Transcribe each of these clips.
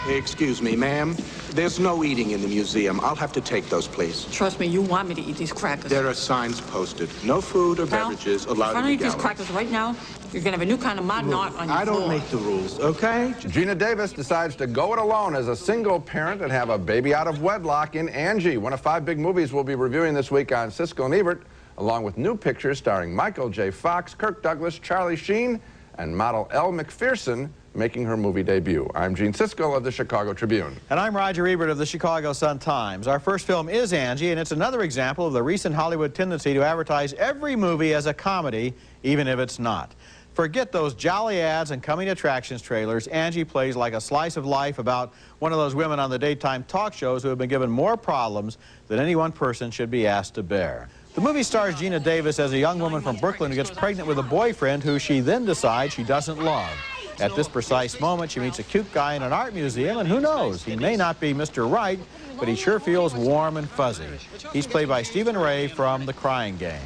Excuse me, ma'am. There's no eating in the museum. I'll have to take those, please. Trust me, you want me to eat these crackers. There are signs posted. No food or beverages allowed in the gallery. If I don't eat these crackers right now, you're going to have a new kind of mod knot on your I don't floor. make the rules, okay? Gina Davis decides to go it alone as a single parent and have a baby out of wedlock in Angie, one of 5 big movies we'll be reviewing this week on Siskel and Ebert, along with new pictures starring Michael J. Fox, Kirk Douglas, Charlie Sheen, and model Elle McPherson, making her movie debut. I'm Gene Siskel of the Chicago Tribune. And I'm Roger Ebert of the Chicago Sun-Times. Our first film is Angie, and it's another example of the recent Hollywood tendency to advertise every movie as a comedy, even if it's not. Forget those jolly ads and coming attractions trailers. Angie plays like a slice of life about one of those women on the daytime talk shows who have been given more problems than any one person should be asked to bear. The movie stars Gina Davis as a young woman from Brooklyn who gets pregnant with a boyfriend who she then decides she doesn't love. At this precise moment, she meets a cute guy in an art museum, and who knows, he may not be Mr. Right, but he sure feels warm and fuzzy. He's played by Stephen Ray from The Crying Game.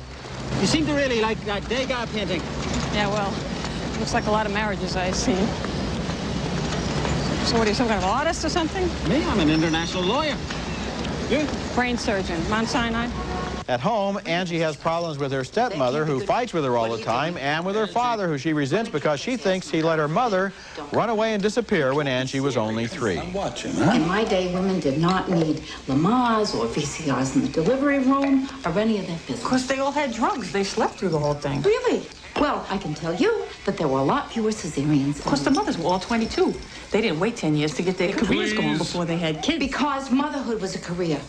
You seem to really like that Degas painting. Yeah, well, looks like a lot of marriages I've seen. So what are you, some kind of artist or something? Me, I'm an international lawyer. You? Brain surgeon, Mount Sinai. At home, Angie has problems with her stepmother, who fights with her all the time, and with her father, who she resents because she thinks he let her mother run away and disappear when Angie was only 3. In my day, women did not need Lamaze or VCRs in the delivery room or any of that business. Of course, they all had drugs. They slept through the whole thing. Really? Well, I can tell you that there were a lot fewer cesareans. Of course, the mothers were all 22. They didn't wait 10 years to get their careers going before they had kids. Because motherhood was a career.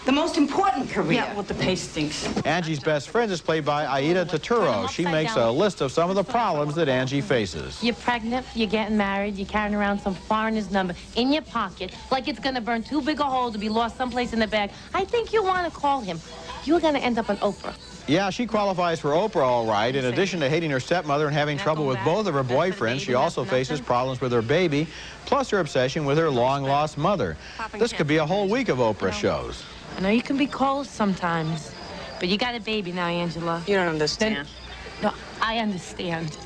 The most important career. Yeah, well, the pay stinks. Angie's best friend is played by Aida Turturro. She makes a list of some of the problems that Angie faces. You're pregnant, you're getting married, you're carrying around some foreigner's number in your pocket like it's gonna burn too big a hole to be lost someplace in the bag. I think you want to call him. You're gonna end up on Oprah. Yeah, she qualifies for Oprah all right. In addition to hating her stepmother and having trouble with both of her boyfriends, she also faces problems with her baby, plus her obsession with her long-lost mother. This could be a whole week of Oprah shows. I know you can be cold sometimes, but you got a baby now, Angela. You don't understand. No, I understand.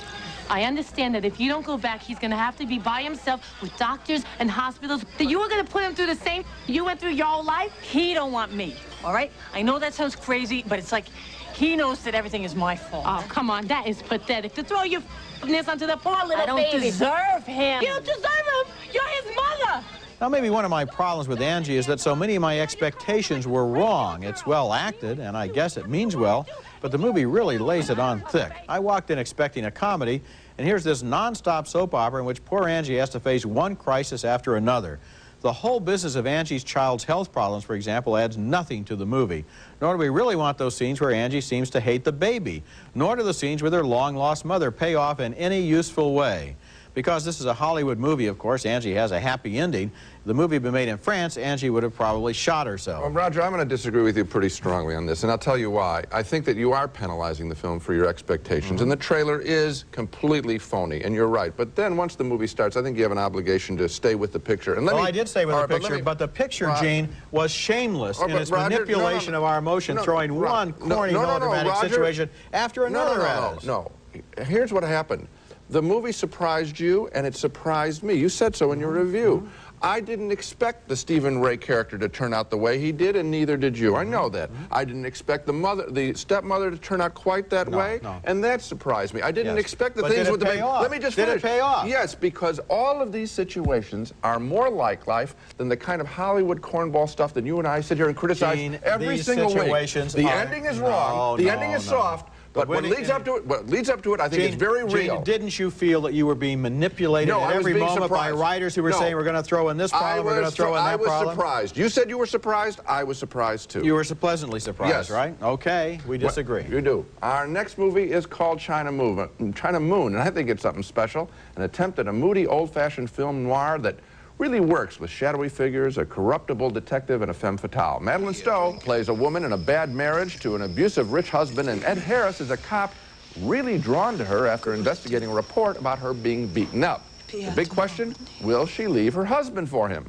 I understand that if you don't go back, he's going to have to be by himself with doctors and hospitals. That you were going to put him through the same you went through your whole life? He don't want me, all right? I know that sounds crazy, but it's like he knows that everything is my fault. Oh, come on, that is pathetic. To throw your f***ness onto the poor little I don't baby. deserve him. You don't deserve him. You're his mother. Now, maybe one of my problems with Angie is that so many of my expectations were wrong. It's well acted, and I guess it means well, but the movie really lays it on thick. I walked in expecting a comedy, and here's this non-stop soap opera in which poor Angie has to face one crisis after another. The whole business of Angie's child's health problems, for example, adds nothing to the movie. Nor do we really want those scenes where Angie seems to hate the baby. Nor do the scenes with her long-lost mother pay off in any useful way. Because this is a Hollywood movie, of course, Angie has a happy ending. If the movie had been made in France, Angie would have probably shot herself. Well, Roger, I'm going to disagree with you pretty strongly on this, and I'll tell you why. I think that you are penalizing the film for your expectations, and the trailer is completely phony, and you're right. But then once the movie starts, I think you have an obligation to stay with the picture. And I did stay with the picture, but the picture, Gene, was shameless in its manipulation of our emotion, throwing one corny melodramatic situation after another. No. Here's what happened. The movie surprised you, and it surprised me. You said so in your review. I didn't expect the Stephen Ray character to turn out the way he did, and neither did you. I know that. I didn't expect the stepmother to turn out quite that way, and that surprised me. I didn't expect the things with the baby. Let me just finish. Did it pay off? Yes, because all of these situations are more like life than the kind of Hollywood cornball stuff that you and I sit here and criticize every single week. The ending is wrong. The ending is soft. But what leads up to it, I think it's very real. Gene, didn't you feel that you were being manipulated at every moment by writers who were saying we're going to throw in this problem, we're going to throw in that problem? I was surprised. You said you were surprised. I was surprised too. You were pleasantly surprised, yes. right? Okay, we disagree. You do. Our next movie is called China Moon, and I think it's something special. An attempt at a moody, old-fashioned film noir that really works with shadowy figures, a corruptible detective, and a femme fatale. Madeline Stowe plays a woman in a bad marriage to an abusive rich husband, and Ed Harris is a cop really drawn to her after investigating a report about her being beaten up. The big question, will she leave her husband for him?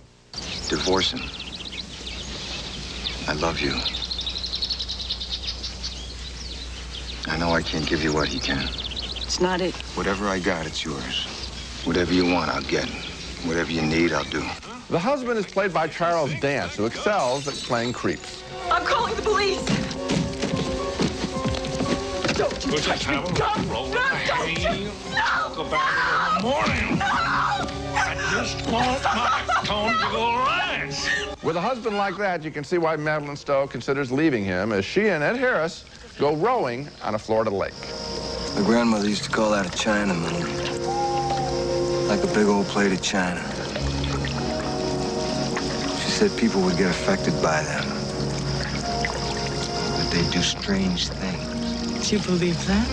Divorce him. I love you. I know I can't give you what he can. It's not it. Whatever I got, it's yours. Whatever you want, I'll get. Whatever you need, I'll do. The husband is played by Charles Dance, who excels at playing creeps. I'm calling the police. Don't you touch me. Don't. No, don't you. No. Go back in the morning. No. I just want my conjugal rights. With a husband like that, you can see why Madeline Stowe considers leaving him as she and Ed Harris go rowing on a Florida lake. My grandmother used to call that a China moon. Like a big old plate of china. She said people would get affected by them. That they'd do strange things. Do you believe that?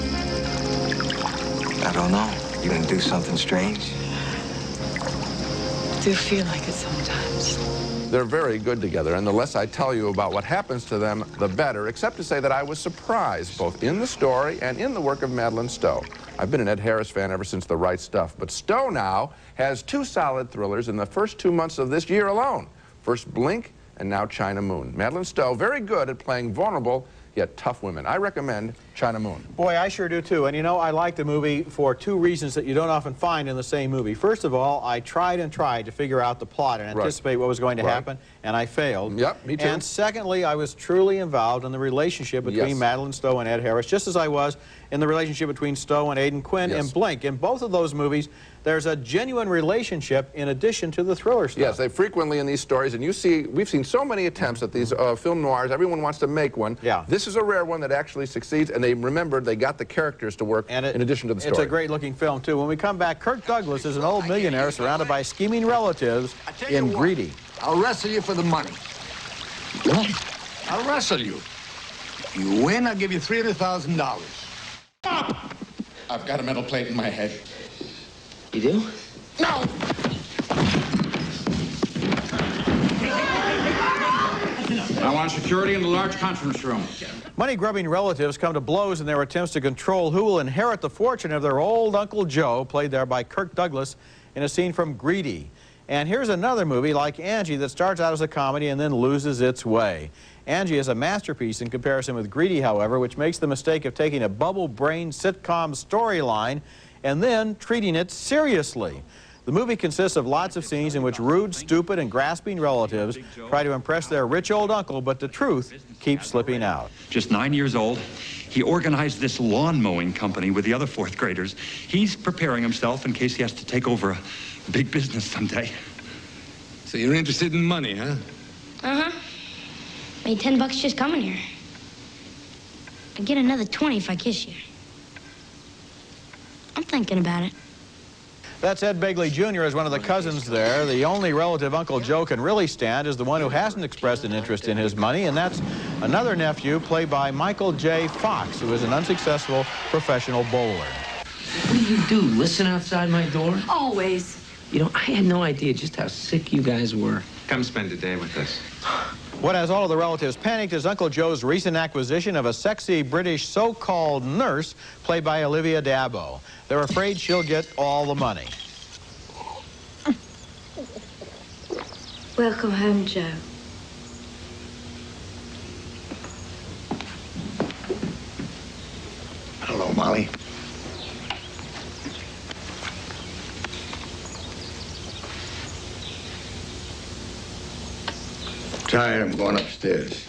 I don't know. You gonna do something strange? I do feel like it sometimes. They're very good together, and the less I tell you about what happens to them, the better, except to say that I was surprised both in the story and in the work of Madeline Stowe. I've been an Ed Harris fan ever since The Right Stuff, but Stowe now has 2 solid thrillers in the first 2 months of this year alone. First Blink, and now China Moon. Madeline Stowe, very good at playing vulnerable yet tough women. I recommend China Moon. Boy, I sure do too. And you know, I like the movie for 2 reasons that you don't often find in the same movie. First of all, I tried to figure out the plot and anticipate what was going to happen, and I failed. Yep, me too. And secondly, I was truly involved in the relationship between Madeline Stowe and Ed Harris, just as I was in the relationship between Stowe and Aidan Quinn in Blink. In both of those movies, there's a genuine relationship in addition to the thriller stuff. Yes, they frequently in these stories, and we've seen so many attempts at these film noirs. Everyone wants to make one. Yeah. This is a rare one that actually succeeds, and they remembered they got the characters to work in addition to the story. It's a great-looking film, too. When we come back, Kirk Douglas is an old millionaire surrounded by scheming relatives in Greedy. I'll wrestle you for the money. What? I'll wrestle you. If you win, I'll give you $300,000. Stop! I've got a metal plate in my head. You do? No! I want security in the large conference room. Money-grubbing relatives come to blows in their attempts to control who will inherit the fortune of their old Uncle Joe, played there by Kirk Douglas in a scene from Greedy. And here's another movie like Angie that starts out as a comedy and then loses its way. Angie is a masterpiece in comparison with Greedy, however, which makes the mistake of taking a bubble-brained sitcom storyline and then treating it seriously. The movie consists of lots of scenes in which rude, stupid, and grasping relatives try to impress their rich old uncle, but the truth keeps slipping out. Just 9 years old, he organized this lawn mowing company with the other 4th graders. He's preparing himself in case he has to take over a big business someday. So you're interested in money, huh? Uh-huh. Made $10 just coming here. I'd get another 20 if I kiss you. I'm thinking about it. That's Ed Begley Jr. as one of the cousins there. The only relative Uncle Joe can really stand is the one who hasn't expressed an interest in his money, and that's another nephew played by Michael J. Fox, who is an unsuccessful professional bowler. What do you do, listen outside my door? Always. You know, I had no idea just how sick you guys were. Come spend a day with us. What has all of the relatives panicked is Uncle Joe's recent acquisition of a sexy British so-called nurse played by Olivia Dabo. They're afraid she'll get all the money. Welcome home, Joe. Hello, Molly. Tired, I'm going upstairs.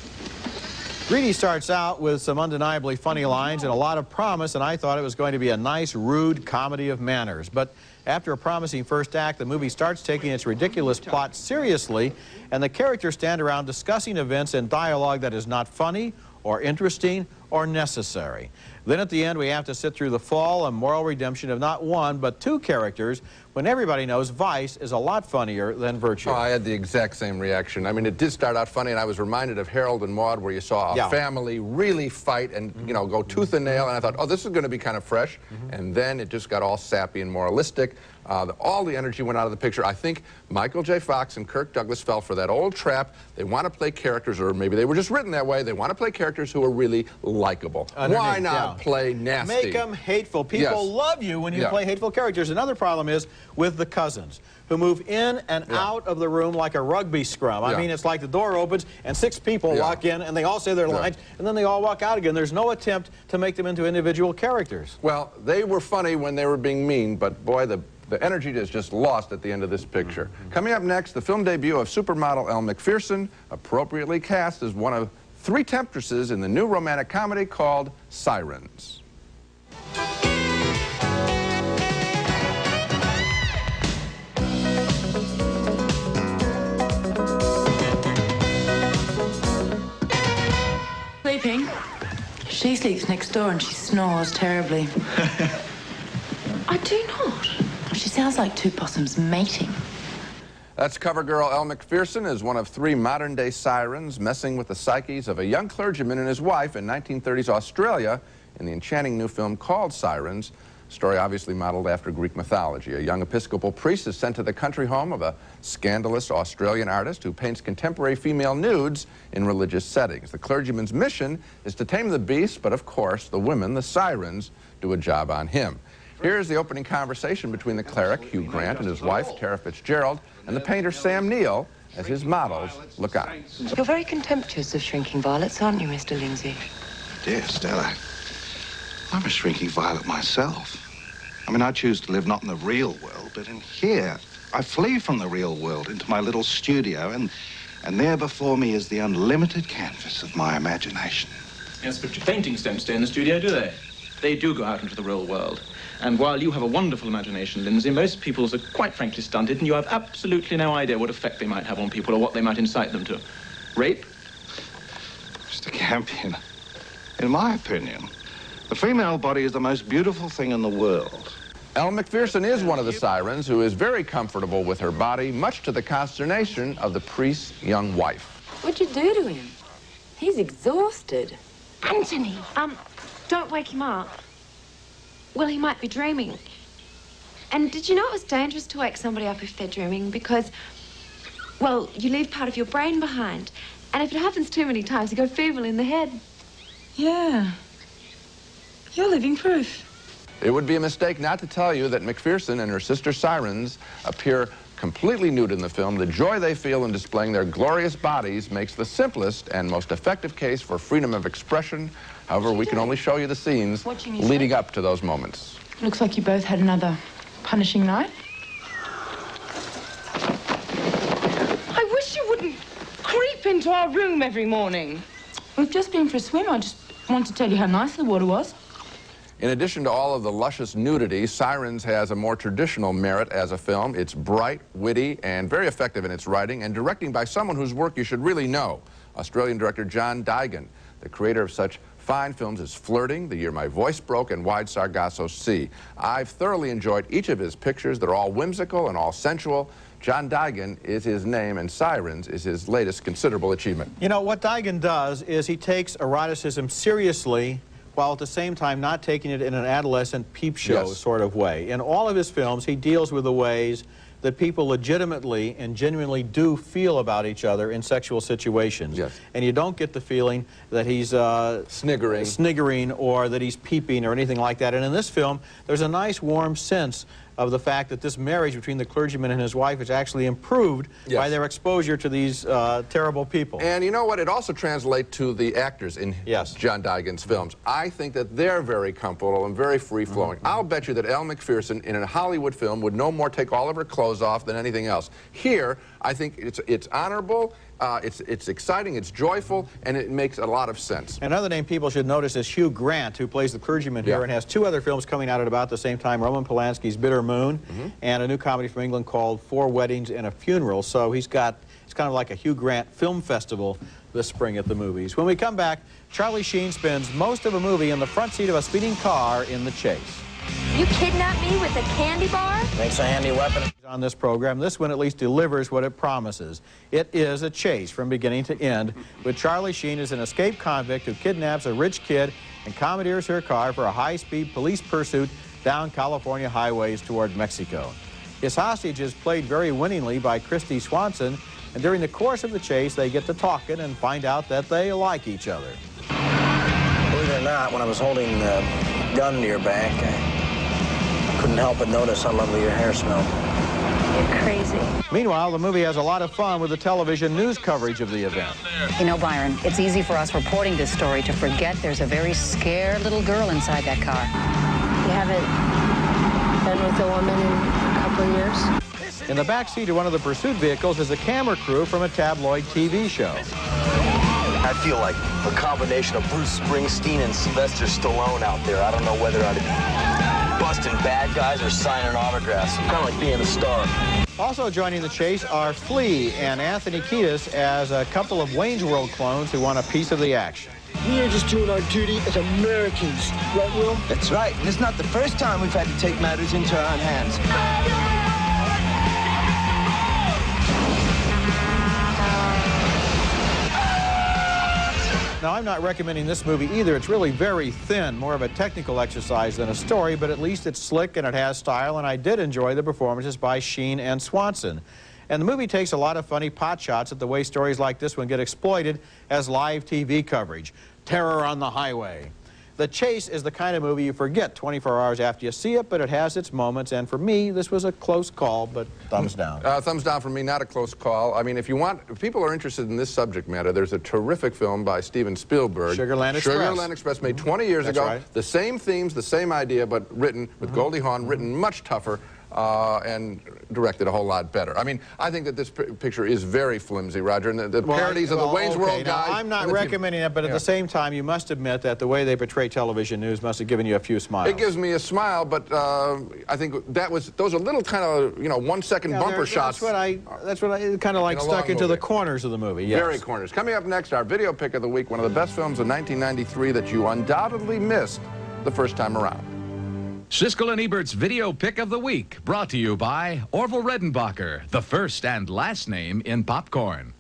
Greedy starts out with some undeniably funny lines and a lot of promise, and I thought it was going to be a nice, rude comedy of manners. But after a promising first act, the movie starts taking its ridiculous plot seriously, and the characters stand around discussing events in dialogue that is not funny or interesting or necessary. Then at the end, we have to sit through the fall and moral redemption of not one, but two characters, when everybody knows Vice is a lot funnier than Virtue. Oh, I had the exact same reaction. I mean, it did start out funny, and I was reminded of Harold and Maude, where you saw a family really fight and, you know, go tooth and nail, and I thought, oh, this is going to be kind of fresh, and then it just got all sappy and moralistic. All the energy went out of the picture. I think Michael J. Fox and Kirk Douglas fell for that old trap. They want to play characters, or maybe they were just written that way. They want to play characters who are really likable. Why not play nasty? Make them hateful. People love you when you play hateful characters. Another problem is with the cousins, who move in and out of the room like a rugby scrum. I mean, it's like the door opens and 6 people walk in and they all say their lines and then they all walk out again. There's no attempt to make them into individual characters. Well, they were funny when they were being mean, but boy, the energy is just lost at the end of this picture. Coming up next, the film debut of supermodel Elle Macpherson, appropriately cast as one of 3 temptresses in the new romantic comedy called Sirens. Sleeping? She sleeps next door and she snores terribly. I do not. She sounds like 2 possums mating. That's cover girl Elle Macpherson as one of 3 modern-day sirens messing with the psyches of a young clergyman and his wife in 1930s Australia in the enchanting new film called Sirens, a story obviously modeled after Greek mythology. A young Episcopal priest is sent to the country home of a scandalous Australian artist who paints contemporary female nudes in religious settings. The clergyman's mission is to tame the beast, but of course the women, the sirens, do a job on him. Here's the opening conversation between the cleric, Hugh Grant, and his wife, Tara Fitzgerald, and the painter, Sam Neill, as his models look out. You're very contemptuous of shrinking violets, aren't you, Mr. Lindsay? Dear Stella, I'm a shrinking violet myself. I mean, I choose to live not in the real world, but in here. I flee from the real world into my little studio, and there before me is the unlimited canvas of my imagination. Yes, but your paintings don't stay in the studio, do they? They do go out into the real world. And while you have a wonderful imagination, Lindsay, most people's are quite frankly stunted, and you have absolutely no idea what effect they might have on people or what they might incite them to. Rape? Mr. Campion, in my opinion, the female body is the most beautiful thing in the world. Elle Macpherson is one of the sirens who is very comfortable with her body, much to the consternation of the priest's young wife. What'd you do to him? He's exhausted. Anthony, don't wake him up. Well, he might be dreaming. And did you know it was dangerous to wake somebody up if they're dreaming? Because, well, you leave part of your brain behind. And if it happens too many times, you go feeble in the head. Yeah. You're living proof. It would be a mistake not to tell you that Macpherson and her sister sirens appear completely nude in the film. The joy they feel in displaying their glorious bodies makes the simplest and most effective case for freedom of expression. However, we can only show you the scenes leading up to those moments. Looks like you both had another punishing night. I wish you wouldn't creep into our room every morning. We've just been for a swim. I just wanted to tell you how nice the water was. In addition to all of the luscious nudity, Sirens has a more traditional merit as a film. It's bright, witty, and very effective in its writing, and directing by someone whose work you should really know, Australian director John Digan, the creator of such fine films as Flirting, The Year My Voice Broke, and Wide Sargasso Sea. I've thoroughly enjoyed each of his pictures. They're all whimsical and all sensual. John Digan is his name, and Sirens is his latest considerable achievement. You know, what Digan does is he takes eroticism seriously while at the same time not taking it in an adolescent peep show sort of way. In all of his films, he deals with the ways that people legitimately and genuinely do feel about each other in sexual situations. Yes. And you don't get the feeling that he's sniggering or that he's peeping or anything like that. And in this film, there's a nice warm sense of the fact that this marriage between the clergyman and his wife is actually improved by their exposure to these terrible people. And you know what? It also translates to the actors in John Digan's films. I think that they're very comfortable and very free-flowing. I'll bet you that Elle Macpherson in a Hollywood film would no more take all of her clothes off than anything else. Here, I think it's honorable It's exciting, it's joyful, and it makes a lot of sense. Another name people should notice is Hugh Grant, who plays the clergyman here and has 2 other films coming out at about the same time, Roman Polanski's Bitter Moon and a new comedy from England called 4 Weddings and a Funeral. So it's kind of like a Hugh Grant film festival this spring at the movies. When we come back, Charlie Sheen spends most of a movie in the front seat of a speeding car in The Chase. You kidnapped me with a candy bar? Makes a handy weapon. On this program, this one at least delivers what it promises. It is a chase from beginning to end, with Charlie Sheen as an escaped convict who kidnaps a rich kid and commandeers her car for a high-speed police pursuit down California highways toward Mexico. His hostage is played very winningly by Christy Swanson, and during the course of the chase, they get to talking and find out that they like each other. Believe it or not, when I was holding the gun to your back, I couldn't help but notice how lovely your hair smelled. You're crazy. Meanwhile, the movie has a lot of fun with the television news coverage of the event. You know, Byron, it's easy for us reporting this story to forget there's a very scared little girl inside that car. You haven't been with a woman in a couple of years? In the back seat of one of the pursuit vehicles is a camera crew from a tabloid TV show. I feel like a combination of Bruce Springsteen and Sylvester Stallone out there. I don't know whether I'd be busting bad guys or signing autographs. Kind of like being a star. Also joining the chase are Flea and Anthony Kiedis as a couple of Wayne's World clones who want a piece of the action. We are just doing our duty as Americans, right, Will? That's right, and it's not the first time we've had to take matters into our own hands. Now, I'm not recommending this movie either. It's really very thin, more of a technical exercise than a story, but at least it's slick and it has style, and I did enjoy the performances by Sheen and Swanson. And the movie takes a lot of funny pot shots at the way stories like this one get exploited as live TV coverage. Terror on the highway. The Chase is the kind of movie you forget 24 hours after you see it, but it has its moments, and for me, this was a close call, but thumbs down. Thumbs down for me, not a close call. I mean, if people are interested in this subject matter, there's a terrific film by Steven Spielberg. Sugarland Express. Sugarland Express, made 20 years ago. Right. The same themes, the same idea, but written with Goldie Hawn, written much tougher. And directed a whole lot better. I mean, I think that this picture is very flimsy, Roger, and the parodies of the Wayne's World guys. I'm not recommending it, but at the same time, you must admit that the way they portray television news must have given you a few smiles. It gives me a smile, but I think those are little kind of, 1-second bumper shots. That's what I kind of like stuck into the corners of the movie. Yes. Very corners. Coming up next, our video pick of the week, one of the best films of 1993 that you undoubtedly missed the first time around. Siskel and Ebert's Video Pick of the Week, brought to you by Orville Redenbacher, the first and last name in popcorn.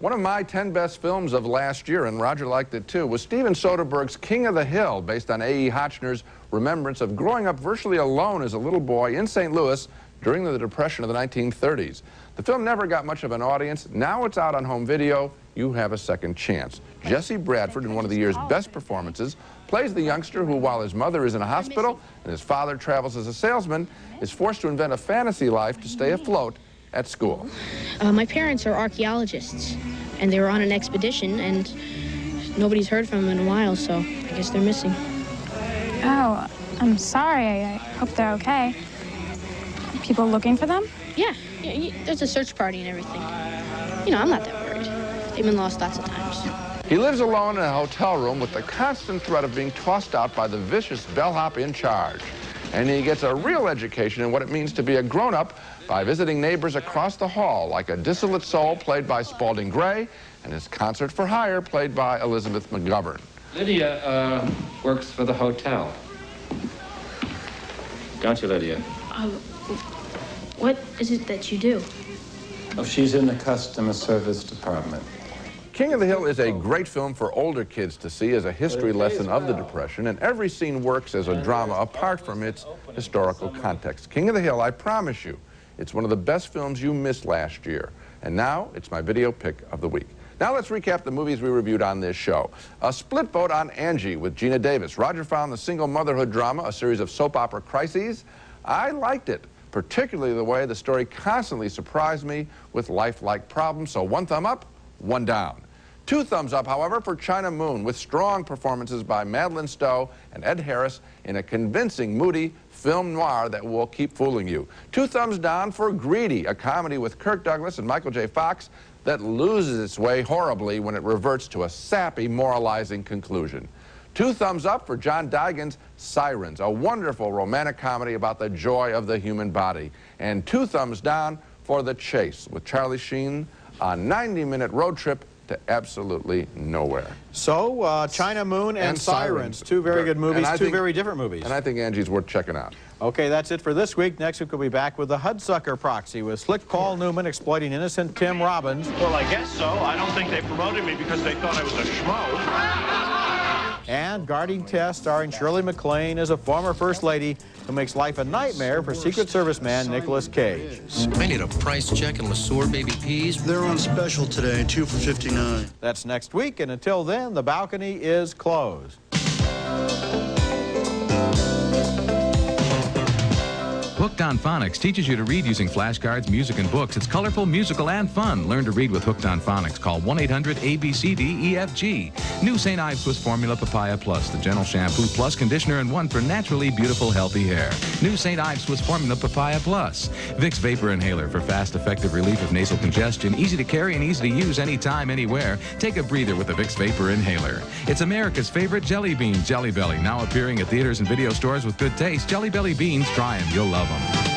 One of my 10 best films of last year, and Roger liked it too, was Steven Soderbergh's King of the Hill, based on A.E. Hotchner's remembrance of growing up virtually alone as a little boy in St. Louis during the Depression of the 1930s. The film never got much of an audience. Now it's out on home video. You have a second chance. Jesse Bradford, in one of the year's best performances, plays the youngster who, while his mother is in a hospital and his father travels as a salesman, is forced to invent a fantasy life to stay afloat at school. My parents are archaeologists, and they were on an expedition, and nobody's heard from them in a while, so I guess they're missing. Oh, I'm sorry. I hope they're okay. People looking for them? Yeah, there's a search party and everything. I'm not that worried. They've been lost lots of times. He lives alone in a hotel room with the constant threat of being tossed out by the vicious bellhop in charge. And he gets a real education in what it means to be a grown-up by visiting neighbors across the hall, like a dissolute soul played by Spalding Gray and his concert for hire played by Elizabeth McGovern. Lydia works for the hotel. Don't you, Lydia? What is it that you do? Oh, she's in the customer service department. King of the Hill is a great film for older kids to see as a history lesson of the Depression, and every scene works as a drama apart from its historical context. King of the Hill, I promise you, it's one of the best films you missed last year. And now, it's my video pick of the week. Now let's recap the movies we reviewed on this show. A split vote on Angie with Gina Davis. Roger found the single motherhood drama a series of soap opera crises. I liked it, particularly the way the story constantly surprised me with lifelike problems. So 1 thumb up, 1 down. 2 thumbs up, however, for China Moon, with strong performances by Madeline Stowe and Ed Harris in a convincing, moody film noir that will keep fooling you. 2 thumbs down for Greedy, a comedy with Kirk Douglas and Michael J. Fox that loses its way horribly when it reverts to a sappy, moralizing conclusion. 2 thumbs up for John Digan's Sirens, a wonderful romantic comedy about the joy of the human body. And 2 thumbs down for The Chase, with Charlie Sheen, a 90-minute road trip to absolutely nowhere. So, China Moon and Sirens, 2 very good movies, 2 very different movies. And I think Angie's worth checking out. Okay, that's it for this week. Next week we'll be back with the Hudsucker Proxy with slick Paul Newman exploiting innocent Tim Robbins. Well, I guess so. I don't think they promoted me because they thought I was a schmo. And Guarding Tess, starring Shirley MacLaine as a former First Lady who makes life a nightmare for Secret Service man Nicolas Cage. I need a price check and LeSueur baby peas. They're on special today, 2 for $59. That's next week, and until then, the balcony is closed. Hooked on Phonics teaches you to read using flashcards, music, and books. It's colorful, musical, and fun. Learn to read with Hooked on Phonics. Call 1-800-ABCDEFG. New St. Ives Swiss Formula Papaya Plus, the Gentle Shampoo Plus Conditioner, and 1 for naturally beautiful, healthy hair. New St. Ives Swiss Formula Papaya Plus. Vicks Vapor Inhaler for fast, effective relief of nasal congestion. Easy to carry and easy to use anytime, anywhere. Take a breather with the Vicks Vapor Inhaler. It's America's favorite jelly bean, Jelly Belly, now appearing at theaters and video stores with good taste. Jelly Belly beans, try them. You'll love them.